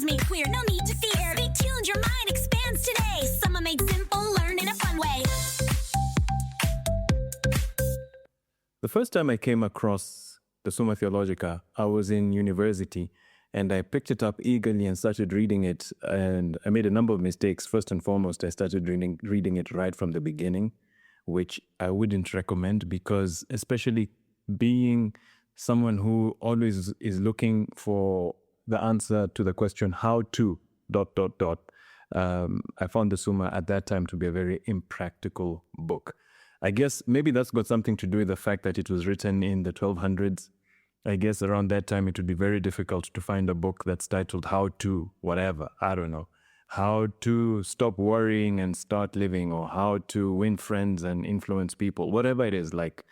is made queer, no need to fear. Be tuned, your mind expands today. Summa made simple, learn in a fun way. The first time I came across the Summa Theologica, I was in university and I picked it up eagerly and started reading it. And I made a number of mistakes. First and foremost, I started reading it right from the beginning, which I wouldn't recommend because especially being someone who always is looking for the answer to the question, how to ... I found the Summa at that time to be a very impractical book. I guess maybe that's got something to do with the fact that it was written in the 1200s. I guess around that time it would be very difficult to find a book that's titled How to whatever, I don't know. How to stop worrying and start living, or how to win friends and influence people, whatever it is. Like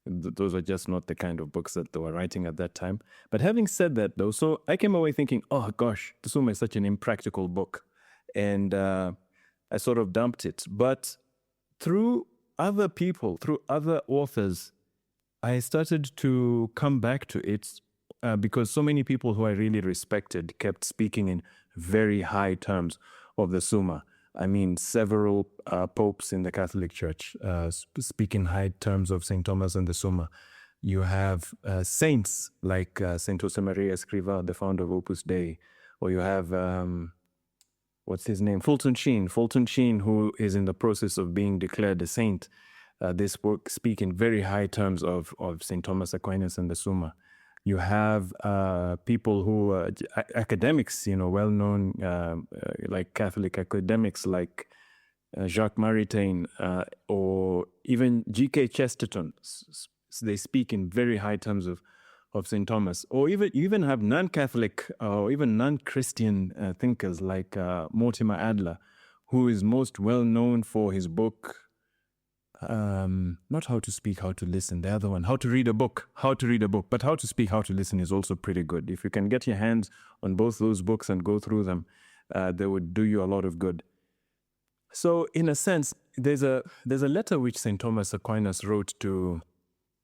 those are just not the kind of books that they were writing at that time. But having said that though, so I came away thinking, oh gosh, the Summa is such an impractical book. And I sort of dumped it. But through other people, through other authors, I started to come back to it because so many people who I really respected kept speaking in very high terms of the Summa. I mean, several popes in the Catholic Church speak in high terms of St. Thomas and the Summa. You have saints like St. Josemaria Escrivá, the founder of Opus Dei, or you have, what's his name? Fulton Sheen, who is in the process of being declared a saint. This book speak in very high terms of St. Thomas Aquinas and the Summa. You have people who, academics, well-known, like Catholic academics like Jacques Maritain or even G.K. Chesterton. They speak in very high terms of St. Thomas. Or you even have non-Catholic or even non-Christian thinkers like Mortimer Adler, who is most well-known for his book, not How to Speak, How to Listen, the other one, How to Read a Book, but How to Speak, How to Listen is also pretty good. If you can get your hands on both those books and go through them, they would do you a lot of good. So in a sense, there's a letter which St. Thomas Aquinas wrote to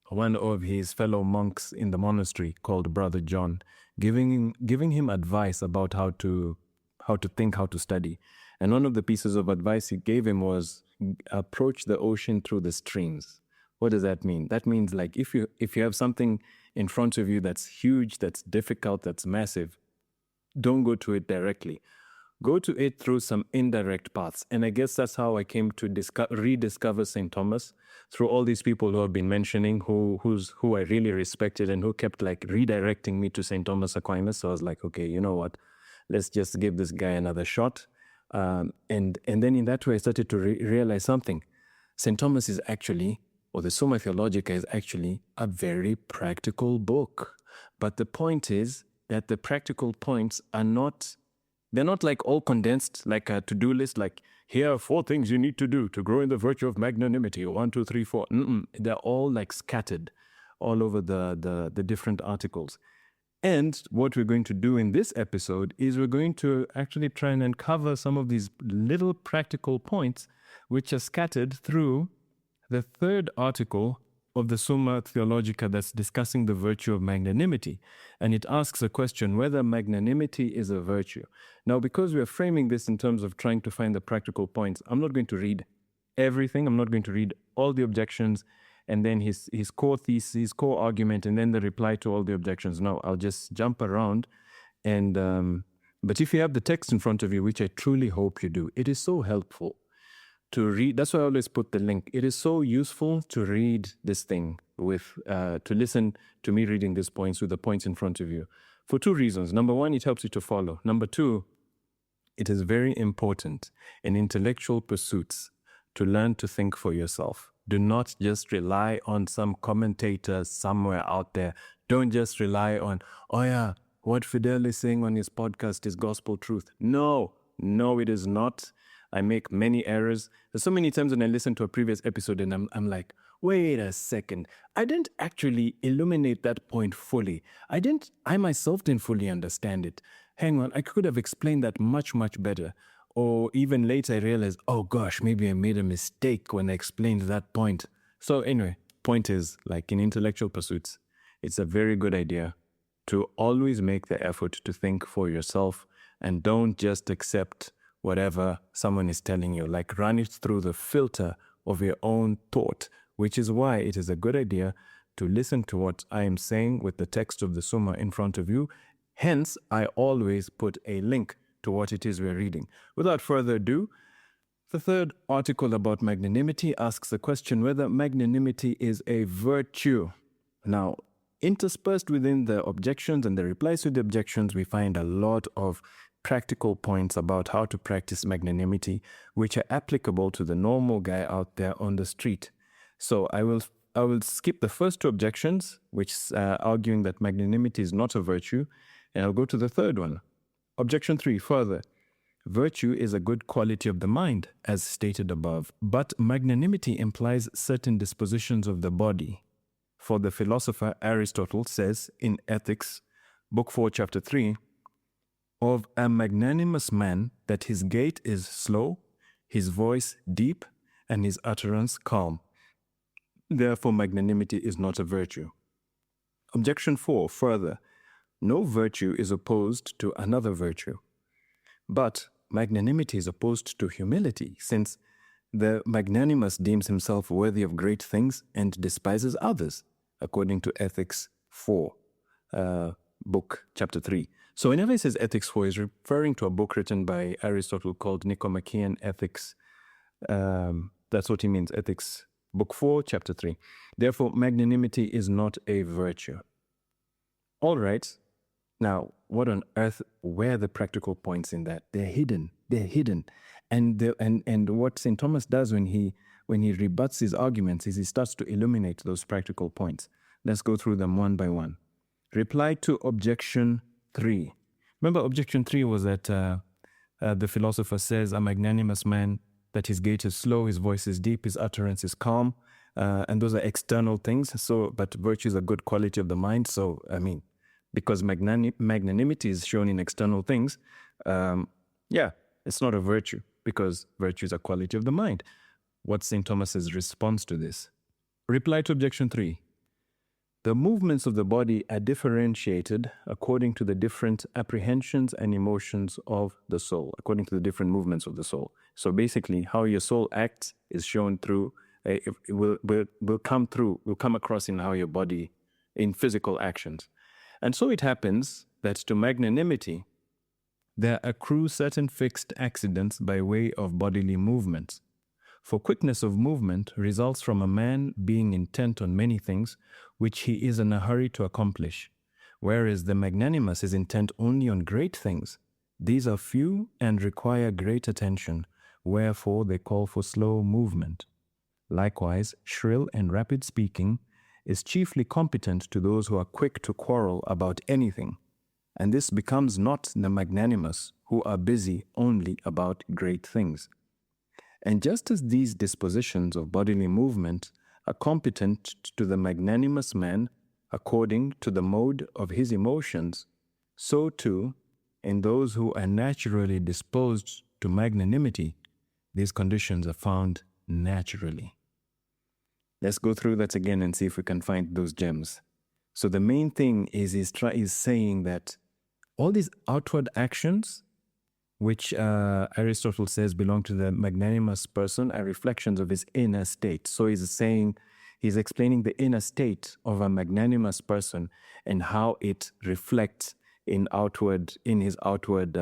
one of his fellow monks in the monastery called Brother John, giving him advice about how to think, how to study. And one of the pieces of advice he gave him was approach the ocean through the streams. What does that mean? That means like if you have something in front of you that's huge, that's difficult, that's massive, don't go to it directly. Go to it through some indirect paths. And I guess that's how I came to rediscover St. Thomas, through all these people who I've been mentioning, who I really respected and who kept like redirecting me to St. Thomas Aquinas. So I was like, okay, you know what? Let's just give this guy another shot. And then in that way, I started to realize something. St. Thomas is actually, or the Summa Theologica is actually a very practical book. But the point is that the practical points are not, they're not like all condensed, like a to-do list, like here are 4 things you need to do to grow in the virtue of magnanimity, or 1, 2, 3, 4. They're all like scattered all over the different articles. And what we're going to do in this episode is we're going to actually try and uncover some of these little practical points which are scattered through the 3rd article of the Summa Theologica that's discussing the virtue of magnanimity. And it asks a question whether magnanimity is a virtue. Now, because we are framing this in terms of trying to find the practical points, I'm not going to read everything. I'm not going to read all the objections and then his core thesis, his core argument, and then the reply to all the objections. No, I'll just jump around. And but if you have the text in front of you, which I truly hope you do, it is so helpful to read. That's why I always put the link. It is so useful to read this thing with, to listen to me reading these points with the points in front of you, for 2 reasons. Number 1, it helps you to follow. Number 2, it is very important in intellectual pursuits to learn to think for yourself. Do not just rely on some commentator somewhere out there. Don't just rely on, oh yeah, what Fidel is saying on his podcast is gospel truth. No, it is not. I make many errors. There's so many times when I listen to a previous episode and I'm like, wait a second. I didn't actually illuminate that point fully. I myself didn't fully understand it. Hang on, I could have explained that much, much better. Or even later I realized, oh gosh, maybe I made a mistake when I explained that point. So anyway, point is, like in intellectual pursuits, it's a very good idea to always make the effort to think for yourself. and don't just accept whatever someone is telling you. Like, run it through the filter of your own thought, which is why it is a good idea to listen to what I am saying with the text of the Summa in front of you. Hence, I always put a link to what it is we're reading. Without further ado, the third article about magnanimity asks the question whether magnanimity is a virtue. Now, interspersed within the objections and the replies to the objections, we find a lot of practical points about how to practice magnanimity, which are applicable to the normal guy out there on the street. So I will skip the first two objections, which arguing that magnanimity is not a virtue, and I'll go to the third one. Objection 3, further. Virtue is a good quality of the mind, as stated above, but magnanimity implies certain dispositions of the body. For the philosopher Aristotle says in Ethics, Book 4, Chapter 3, of a magnanimous man that his gait is slow, his voice deep, and his utterance calm. Therefore, magnanimity is not a virtue. Objection 4, further. No virtue is opposed to another virtue, but magnanimity is opposed to humility, since the magnanimous deems himself worthy of great things and despises others, according to Ethics 4, Book Chapter 3. So whenever he says Ethics 4, he's referring to a book written by Aristotle called Nicomachean Ethics. That's what he means, Ethics Book 4, Chapter 3. Therefore, magnanimity is not a virtue. All right. Now, what on earth were the practical points in that? They're hidden. And what St. Thomas does when he rebuts his arguments is he starts to illuminate those practical points. Let's go through them one by one. Reply to objection 3. Remember, objection 3 was that the philosopher says a magnanimous man, that his gait is slow, his voice is deep, his utterance is calm, and those are external things. So, but virtue is a good quality of the mind. So, I mean, because magnanimity is shown in external things, it's not a virtue, because virtue is a quality of the mind. What's St. Thomas's response to this? Reply to objection 3. The movements of the body are differentiated according to the different apprehensions and emotions of the soul, according to the different movements of the soul. So basically, how your soul acts is shown through, will come across in how your body, in physical actions. And so it happens that to magnanimity, there accrue certain fixed accidents by way of bodily movements. For quickness of movement results from a man being intent on many things which he is in a hurry to accomplish, whereas the magnanimous is intent only on great things. These are few and require great attention, wherefore they call for slow movement. Likewise, shrill and rapid speaking is chiefly competent to those who are quick to quarrel about anything, and this becomes not the magnanimous, who are busy only about great things. And just as these dispositions of bodily movement are competent to the magnanimous man according to the mode of his emotions, so too, in those who are naturally disposed to magnanimity, these conditions are found naturally. Let's go through that again and see if we can find those gems. So the main thing is saying that all these outward actions, which Aristotle says belong to the magnanimous person, are reflections of his inner state. So he's explaining the inner state of a magnanimous person and how it reflects in his outward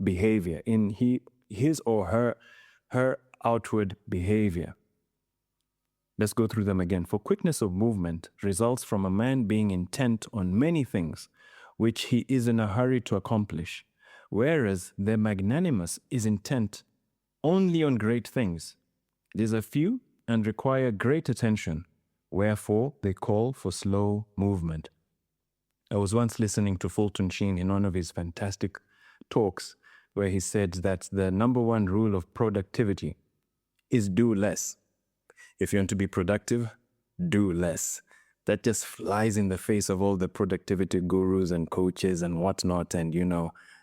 behavior, in his or her outward behavior. Let's go through them again. For quickness of movement results from a man being intent on many things, which he is in a hurry to accomplish, whereas the magnanimous is intent only on great things. These are few and require great attention, wherefore they call for slow movement. I was once listening to Fulton Sheen in one of his fantastic talks, where he said that the number one rule of productivity is do less. If you want to be productive, do less. That just flies in the face of all the productivity gurus and coaches and whatnot, and,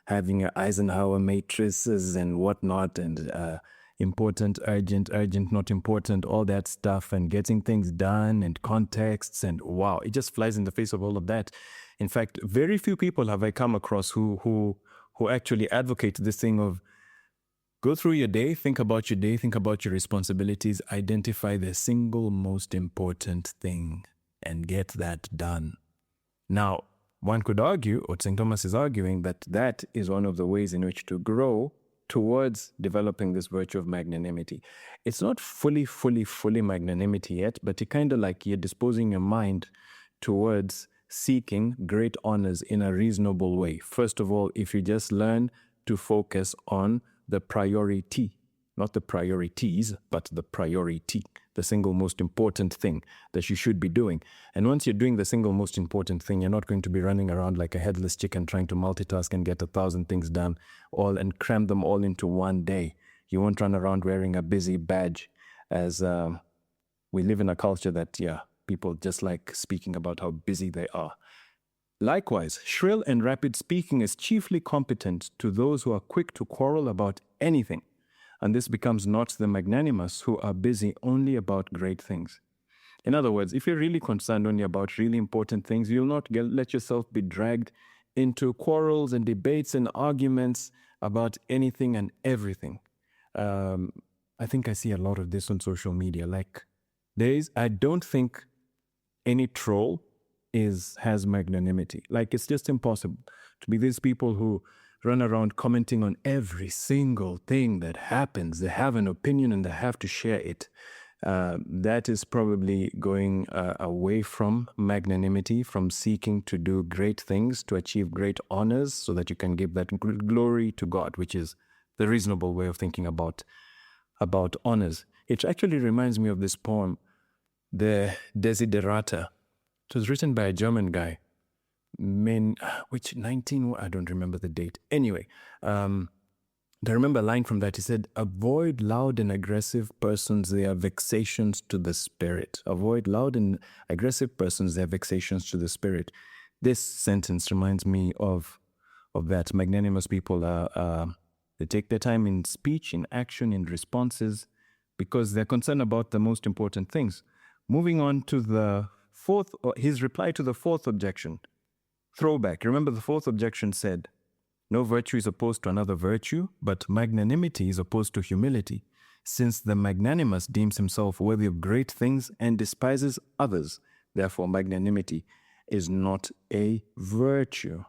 having your Eisenhower matrices and whatnot, and important, urgent, not important, all that stuff, and getting things done and contexts, and wow, it just flies in the face of all of that. In fact, very few people have I come across who who actually advocate this thing of go through your day, think about your responsibilities, identify the single most important thing, and get that done. Now, one could argue, or St. Thomas is arguing, that that is one of the ways in which to grow towards developing this virtue of magnanimity. It's not fully magnanimity yet, but it kind of like you're disposing your mind towards seeking great honors in a reasonable way. First of all, if you just learn to focus on the priority, not the priorities, but the priority, the single most important thing that you should be doing. And once you're doing the single most important thing, you're not going to be running around like a headless chicken trying to multitask and get 1,000 things done all and cram them all into one day. You won't run around wearing a busy badge, as we live in a culture that, people just like speaking about how busy they are. Likewise, shrill and rapid speaking is chiefly competent to those who are quick to quarrel about anything, and this becomes not the magnanimous who are busy only about great things. In other words, if you're really concerned only about really important things, you'll not let yourself be dragged into quarrels and debates and arguments about anything and everything. I think I see a lot of this on social media. Like, I don't think any troll has magnanimity. Like, it's just impossible to be these people who run around commenting on every single thing that happens. They have an opinion and they have to share it. That is probably going away from magnanimity, from seeking to do great things, to achieve great honors so that you can give that glory to God, which is the reasonable way of thinking about honors. It actually reminds me of this poem, the Desiderata. It was written by a German guy. I don't remember the date. Anyway, I remember a line from that. He said, avoid loud and aggressive persons, they are vexations to the spirit. Avoid loud and aggressive persons, they are vexations to the spirit. This sentence reminds me of that. Magnanimous people they take their time in speech, in action, in responses, because they're concerned about the most important things. Moving on to his reply to the fourth objection. Throwback. Remember, the fourth objection said, no virtue is opposed to another virtue, but magnanimity is opposed to humility, since the magnanimous deems himself worthy of great things and despises others. Therefore, magnanimity is not a virtue,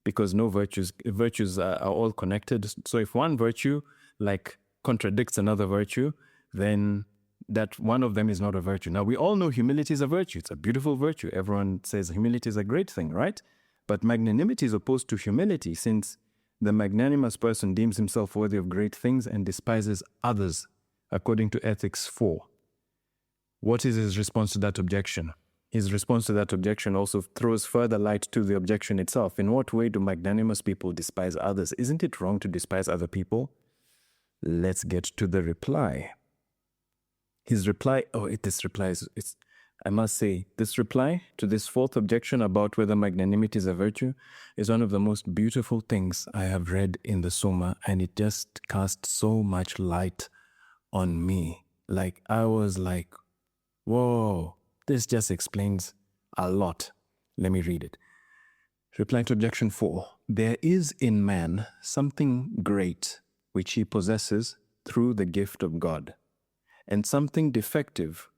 because no virtues are all connected. So if one virtue contradicts another virtue, then that one of them is not a virtue. Now, we all know humility is a virtue. It's a beautiful virtue. Everyone says humility is a great thing, right? But magnanimity is opposed to humility, since the magnanimous person deems himself worthy of great things and despises others, according to Ethics 4. What is his response to that objection? His response to that objection also throws further light to the objection itself. In what way do magnanimous people despise others? Isn't it wrong to despise other people? Let's get to the reply. His reply, I must say, this reply to this fourth objection about whether magnanimity is a virtue is one of the most beautiful things I have read in the Summa, and it just cast so much light on me. Like, I was like, whoa, this just explains a lot. Let me read it. Reply to objection 4. There is in man something great which he possesses through the gift of God, and something defective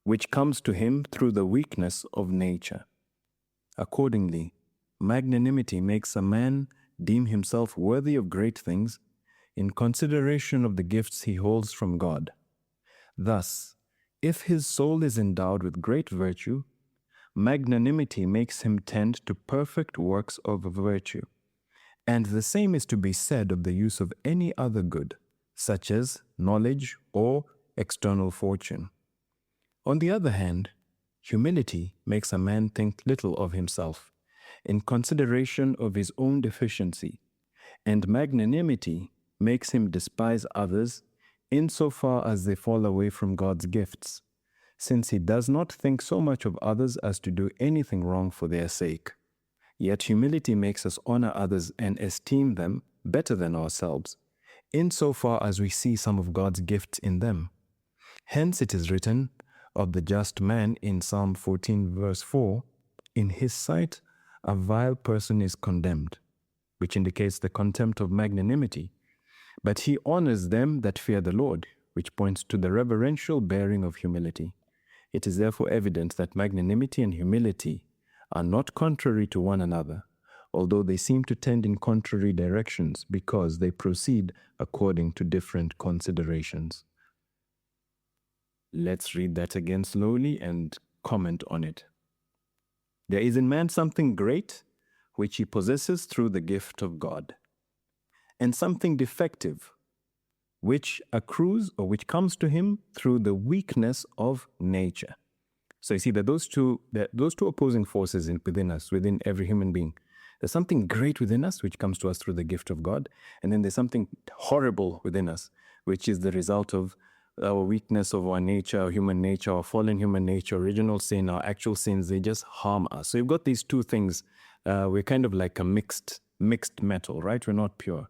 which comes to him through the weakness of nature. Accordingly, magnanimity makes a man deem himself worthy of great things in consideration of the gifts he holds from God. Thus, if his soul is endowed with great virtue, magnanimity makes him tend to perfect works of virtue. And the same is to be said of the use of any other good, such as knowledge or external fortune. On the other hand, humility makes a man think little of himself in consideration of his own deficiency, and magnanimity makes him despise others insofar as they fall away from God's gifts, since he does not think so much of others as to do anything wrong for their sake. Yet humility makes us honor others and esteem them better than ourselves, insofar as we see some of God's gifts in them. Hence it is written of the just man in Psalm 14 verse 4, in his sight a vile person is condemned. which indicates the contempt of magnanimity. But he honors them that fear the Lord, which points to the reverential bearing of humility. It is therefore evident that magnanimity and humility are not contrary to one another, although they seem to tend in contrary directions because they proceed according to different considerations. Let's read that again slowly and comment on it. There is in man something great, which he possesses through the gift of God, and something defective, which accrues or which comes to him through the weakness of nature. So you see that those two opposing forces within us, within every human being. There's something great within us, which comes to us through the gift of God. And then there's something horrible within us, which is the result of our weakness of our nature, our human nature, our fallen human nature, original sin, our actual sins. They just harm us. So you've got these two things. We're kind of like a mixed metal, right? We're not pure.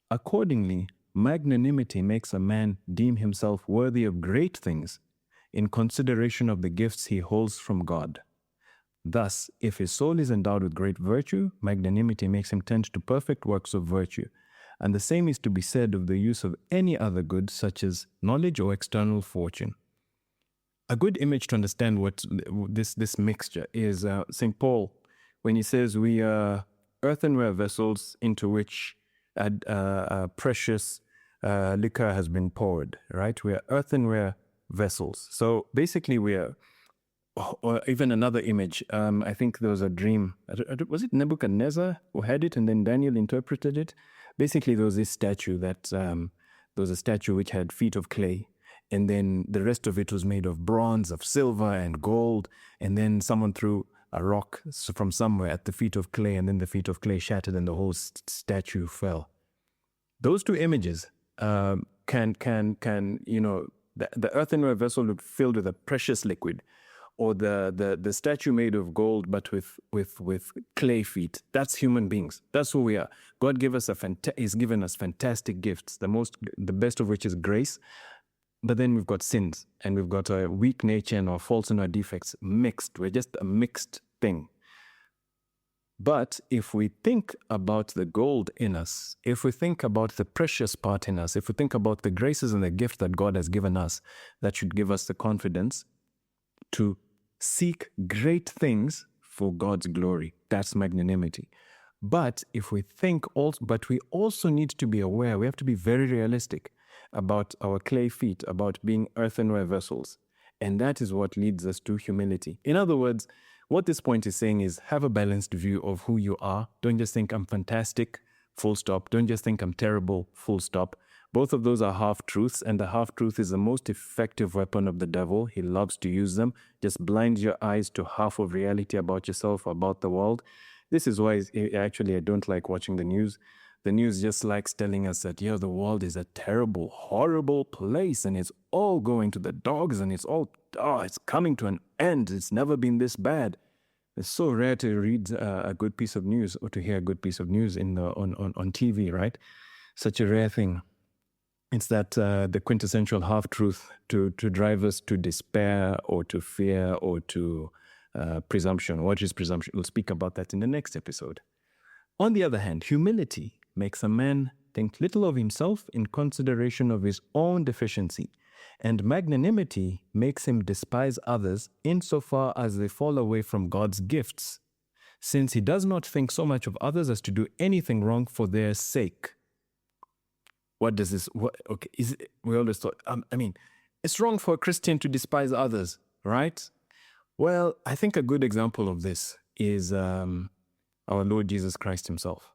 Accordingly, magnanimity makes a man deem himself worthy of great things in consideration of the gifts he holds from God. Thus, if his soul is endowed with great virtue, magnanimity makes him tend to perfect works of virtue. And the same is to be said of the use of any other good, such as knowledge or external fortune. A good image to understand what this mixture is St. Paul, when he says we are earthenware vessels into which a precious liquor has been poured, right? We are earthenware vessels. So basically we are, or even another image, I think there was a dream, was it Nebuchadnezzar who had it and then Daniel interpreted it? Basically there was this statue there was a statue which had feet of clay, and then the rest of it was made of bronze, of silver and gold, and then someone threw a rock from somewhere at the feet of clay, and then the feet of clay shattered and the whole statue fell. Those two images can the earthenware vessel looked filled with a precious liquid, or the statue made of gold but with clay feet. That's human beings. That's who we are. God has given us fantastic gifts, the best of which is grace. But then we've got sins, and we've got a weak nature and our faults and our defects mixed. We're just a mixed thing. But if we think about the gold in us, if we think about the precious part in us, if we think about the graces and the gift that God has given us, that should give us the confidence to seek great things for God's glory. That's magnanimity. But we also need to be aware, we have to be very realistic about our clay feet, about being earthenware vessels. And that is what leads us to humility. In other words, what this point is saying is have a balanced view of who you are. Don't just think I'm fantastic, full stop. Don't just think I'm terrible, full stop. Both of those are half-truths, and the half-truth is the most effective weapon of the devil. He loves to use them. Just blind your eyes to half of reality about yourself, about the world. This is why actually I don't like watching the news. The news just likes telling us that, the world is a terrible, horrible place, and it's all going to the dogs, and it's coming to an end. It's never been this bad. It's so rare to read a good piece of news or to hear a good piece of news on TV, right? Such a rare thing. It's that the quintessential half-truth to drive us to despair or to fear or to presumption. What is presumption? We'll speak about that in the next episode. On the other hand, humility makes a man think little of himself in consideration of his own deficiency, and magnanimity makes him despise others insofar as they fall away from God's gifts, since he does not think so much of others as to do anything wrong for their sake. What does this, we always thought, it's wrong for a Christian to despise others, right? Well, I think a good example of this is our Lord Jesus Christ himself.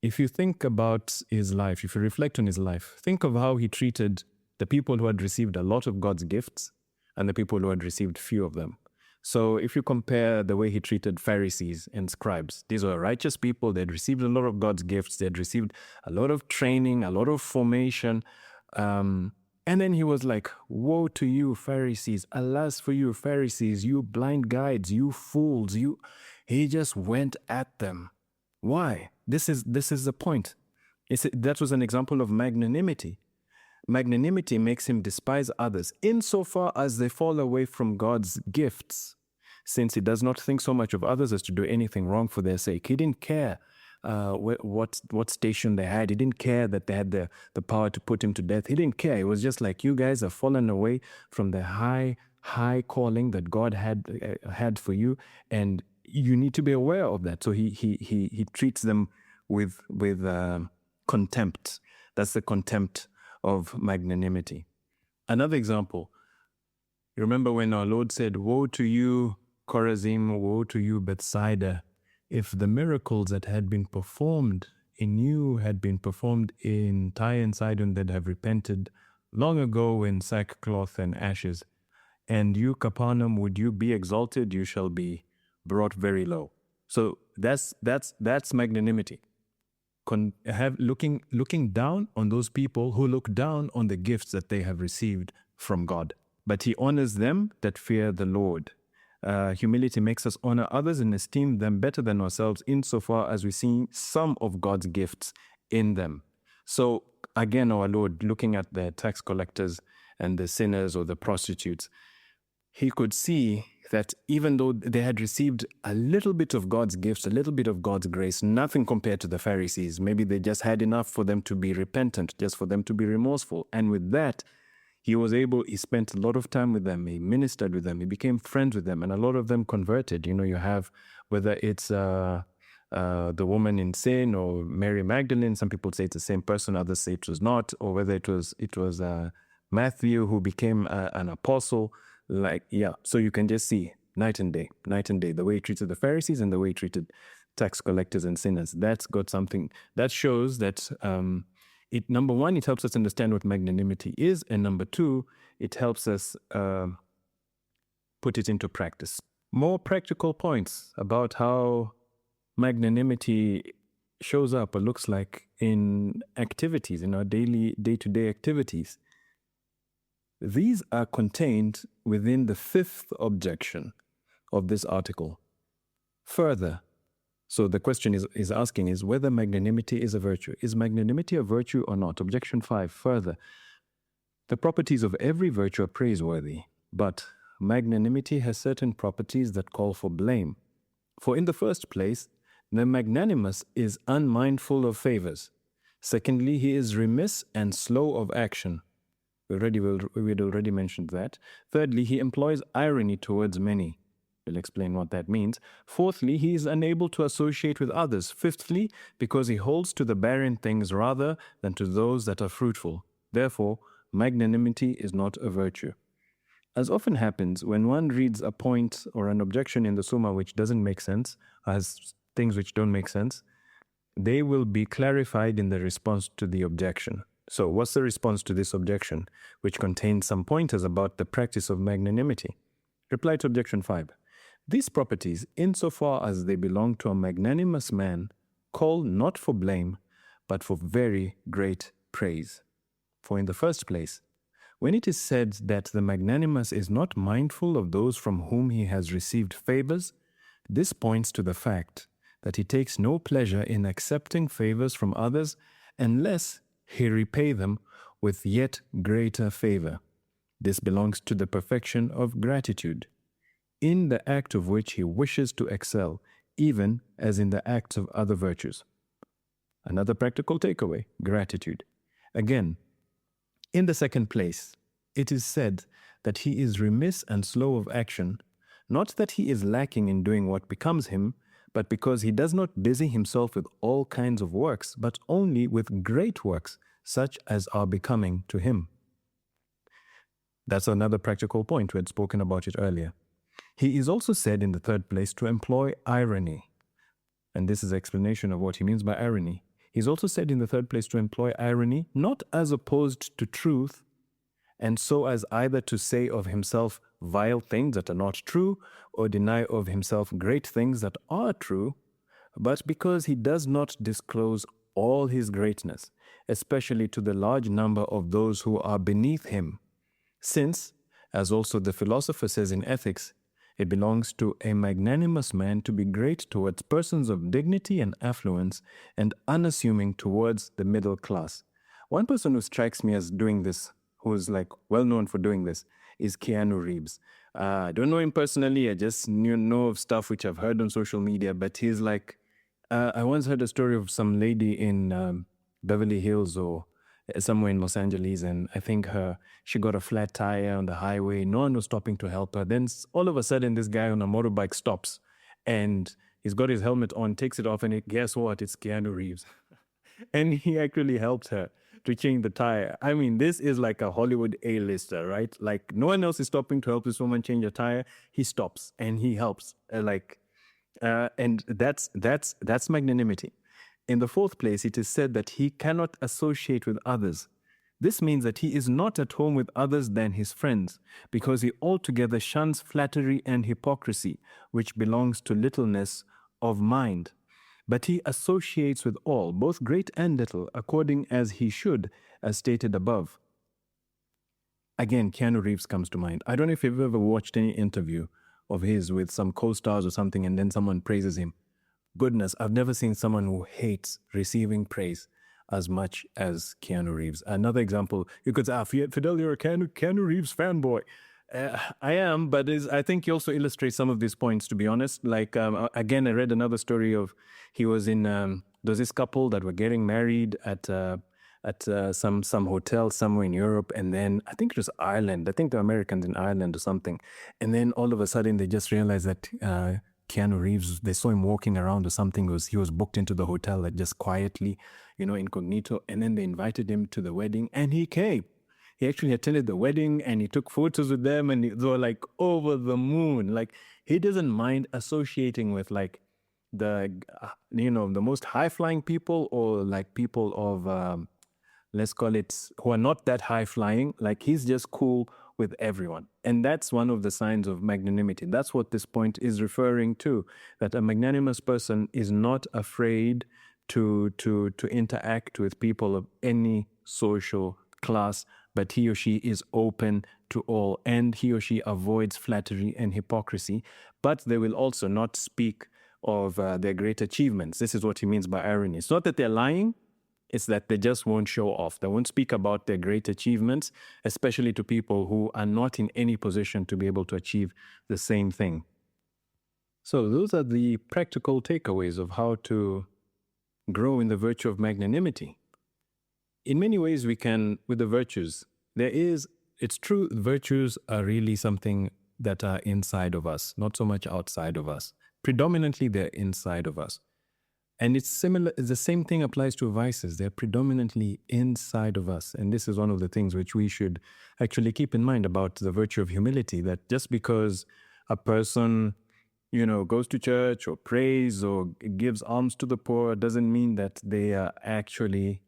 If you think about his life, if you reflect on his life, think of how he treated the people who had received a lot of God's gifts and the people who had received few of them. So if you compare the way he treated Pharisees and scribes, these were righteous people. They had received a lot of God's gifts. They had received a lot of training, a lot of formation. And then he was like, woe to you, Pharisees. Alas for you, Pharisees, you blind guides, you fools. He just went at them. Why? This is the point. That was an example of magnanimity. Magnanimity makes him despise others insofar as they fall away from God's gifts, since he does not think so much of others as to do anything wrong for their sake. He didn't care what station they had. He didn't care that they had the power to put him to death. He didn't care. It was just like, you guys have fallen away from the high calling that God had for you, and you need to be aware of that. So he treats them with contempt. That's the contempt of magnanimity. Another example, you remember when our Lord said, "Woe to you, Chorazin, woe to you, Bethsaida, if the miracles that had been performed in you had been performed in Tyre and Sidon, that have repented long ago in sackcloth and ashes. And you, Capernaum, would you be exalted? You shall be brought very low." So that's magnanimity. Looking down on those people who look down on the gifts that they have received from God. But he honors them that fear the Lord. Humility makes us honor others and esteem them better than ourselves, insofar as we see some of God's gifts in them. So again, our Lord, looking at the tax collectors and the sinners or the prostitutes, he could see that even though they had received a little bit of God's gifts, a little bit of God's grace, nothing compared to the Pharisees. Maybe they just had enough for them to be repentant, just for them to be remorseful. And with that, he spent a lot of time with them. He ministered with them. He became friends with them. And a lot of them converted. You have, whether it's the woman in sin or Mary Magdalene, some people say it's the same person, others say it was not, or whether it was Matthew who became an apostle. So you can just see night and day, the way he treated the Pharisees and the way he treated tax collectors and sinners. That's got something that shows that number one, it helps us understand what magnanimity is, and number two, it helps us put it into practice. More practical points about how magnanimity shows up or looks like in activities, in our day-to-day activities. These are contained within the fifth objection of this article. Further, so the question is asking whether magnanimity is a virtue. Is magnanimity a virtue or not? Objection 5. Further, the properties of every virtue are praiseworthy, but magnanimity has certain properties that call for blame. For in the first place, the magnanimous is unmindful of favors. Secondly, he is remiss and slow of action. We had already mentioned that. Thirdly, he employs irony towards many. We'll explain what that means. Fourthly, he is unable to associate with others. Fifthly, because he holds to the barren things rather than to those that are fruitful. Therefore, magnanimity is not a virtue. As often happens, when one reads a point or an objection in the Summa which doesn't make sense, as things which don't make sense, they will be clarified in the response to the objection. So what's the response to this objection, which contains some pointers about the practice of magnanimity? Reply to objection 5. These properties, insofar as they belong to a magnanimous man, call not for blame, but for very great praise. For in the first place, when it is said that the magnanimous is not mindful of those from whom he has received favors, this points to the fact that he takes no pleasure in accepting favors from others unless he repay them with yet greater favor. This belongs to the perfection of gratitude, in the act of which he wishes to excel, even as in the acts of other virtues. Another practical takeaway, gratitude. Again, in the second place, it is said that he is remiss and slow of action, not that he is lacking in doing what becomes him, but because he does not busy himself with all kinds of works, but only with great works, such as are becoming to him. That's another practical point. We had spoken about it earlier. He is also said in the third place to employ irony. And this is an explanation of what he means by irony. He's also said in the third place to employ irony, not as opposed to truth, and so as either to say of himself vile things that are not true, or deny of himself great things that are true, but because he does not disclose all his greatness, especially to the large number of those who are beneath him. Since, as also the philosopher says in Ethics, it belongs to a magnanimous man to be great towards persons of dignity and affluence, and unassuming towards the middle class. One person who strikes me as doing this, who is well known for doing this, is Keanu Reeves. I don't know him personally. I just know of stuff which I've heard on social media, but he's I once heard a story of some lady in Beverly Hills or somewhere in Los Angeles, and I think she got a flat tire on the highway. No one was stopping to help her. Then all of a sudden, this guy on a motorbike stops, and he's got his helmet on, takes it off, and guess what? It's Keanu Reeves. And he actually helped her to change the tire. I mean, this is like a Hollywood A-lister, right? Like, no one else is stopping to help this woman change a tire. He stops and he helps. And that's magnanimity. In the fourth place, it is said that he cannot associate with others. This means that he is not at home with others than his friends, because he altogether shuns flattery and hypocrisy, which belongs to littleness of mind. But he associates with all, both great and little, according as he should, as stated above. Again, Keanu Reeves comes to mind. I don't know if you've ever watched any interview of his with some co-stars or something, and then someone praises him. Goodness, I've never seen someone who hates receiving praise as much as Keanu Reeves. Another example, you could say, Fidel, you're a Keanu Reeves fanboy. I am, but I think he also illustrates some of these points, to be honest. Like, again, I read another story of, he was in, there's this couple that were getting married at some hotel somewhere in Europe, and then I think it was Ireland. I think they're Americans in Ireland or something. And then all of a sudden they just realized that Keanu Reeves, they saw him walking around or something. He was booked into the hotel just quietly, incognito. And then they invited him to the wedding, and he came. He actually attended the wedding and he took photos with them, and they were like over the moon. Like, he doesn't mind associating with like the most high flying people, or like people of let's call it, who are not that high flying. Like, he's just cool with everyone. And that's one of the signs of magnanimity. That's what this point is referring to, that a magnanimous person is not afraid to interact with people of any social class, but he or she is open to all, and he or she avoids flattery and hypocrisy. But they will also not speak of their great achievements. This is what he means by irony. It's not that they're lying, it's that they just won't show off. They won't speak about their great achievements, especially to people who are not in any position to be able to achieve the same thing. So those are the practical takeaways of how to grow in the virtue of magnanimity. In many ways, we can, with the virtues, it's true, virtues are really something that are inside of us, not so much outside of us. Predominantly, they're inside of us. And it's similar, the same thing applies to vices. They're predominantly inside of us. And this is one of the things which we should actually keep in mind about the virtue of humility, that just because a person, goes to church or prays or gives alms to the poor doesn't mean that they are actually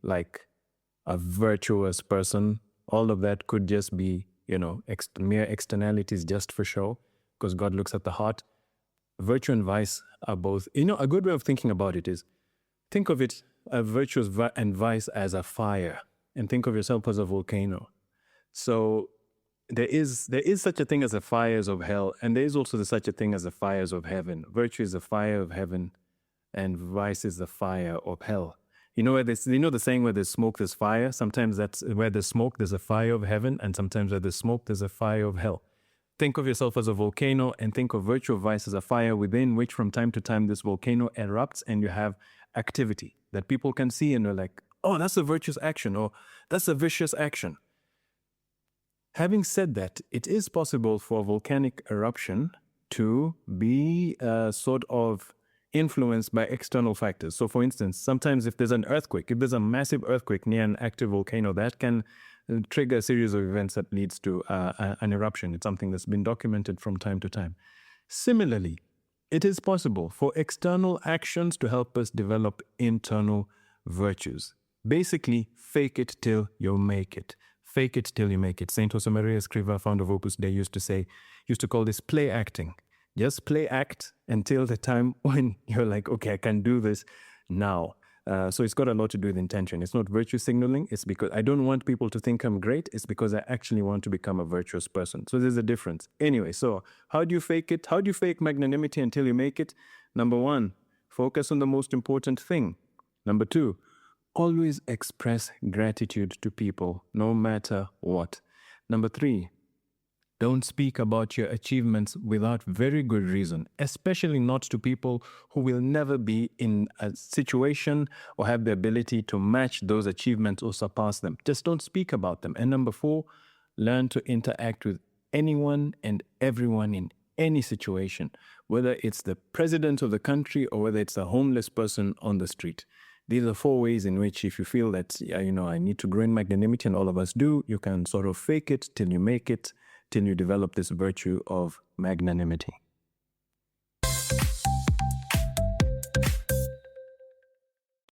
like a virtuous person. All of that could just be, mere externalities just for show, because God looks at the heart. Virtue and vice are both, a good way of thinking about it is, think of it, a virtue and vice as a fire, and think of yourself as a volcano. So there is such a thing as the fires of hell, and there is also such a thing as the fires of heaven. Virtue is the fire of heaven, and vice is the fire of hell. The saying, where there's smoke, there's fire. Sometimes that's where there's smoke, there's a fire of heaven, and sometimes where there's smoke, there's a fire of hell. Think of yourself as a volcano, and think of virtue of vice as a fire within which from time to time this volcano erupts, and you have activity that people can see, and they're like, oh, that's a virtuous action, or that's a vicious action. Having said that, it is possible for a volcanic eruption to be sort of influenced by external factors. So for instance, sometimes if there's an earthquake, if there's a massive earthquake near an active volcano, that can trigger a series of events that leads to an eruption. It's something that's been documented from time to time. Similarly, it is possible for external actions to help us develop internal virtues. Basically, fake it till you make it. Fake it till you make it. Saint Josemaria Escrivá, founder of Opus Dei, used to call this play acting. Just play act until the time when you're like, okay, I can do this now. So it's got a lot to do with intention. It's not virtue signaling. It's because I don't want people to think I'm great. It's because I actually want to become a virtuous person. So there's a difference. Anyway, so how do you fake it? How do you fake magnanimity until you make it? Number one, focus on the most important thing. Number two, always express gratitude to people, no matter what. Number three, Don't speak about your achievements without very good reason, especially not to people who will never be in a situation or have the ability to match those achievements or surpass them. Just don't speak about them. And number 4, learn to interact with anyone and everyone in any situation, whether it's the president of the country or whether it's a homeless person on the street. These are 4 ways in which, if you feel that, I need to grow in magnanimity, and all of us do, you can sort of fake it till you make it, till you develop this virtue of magnanimity.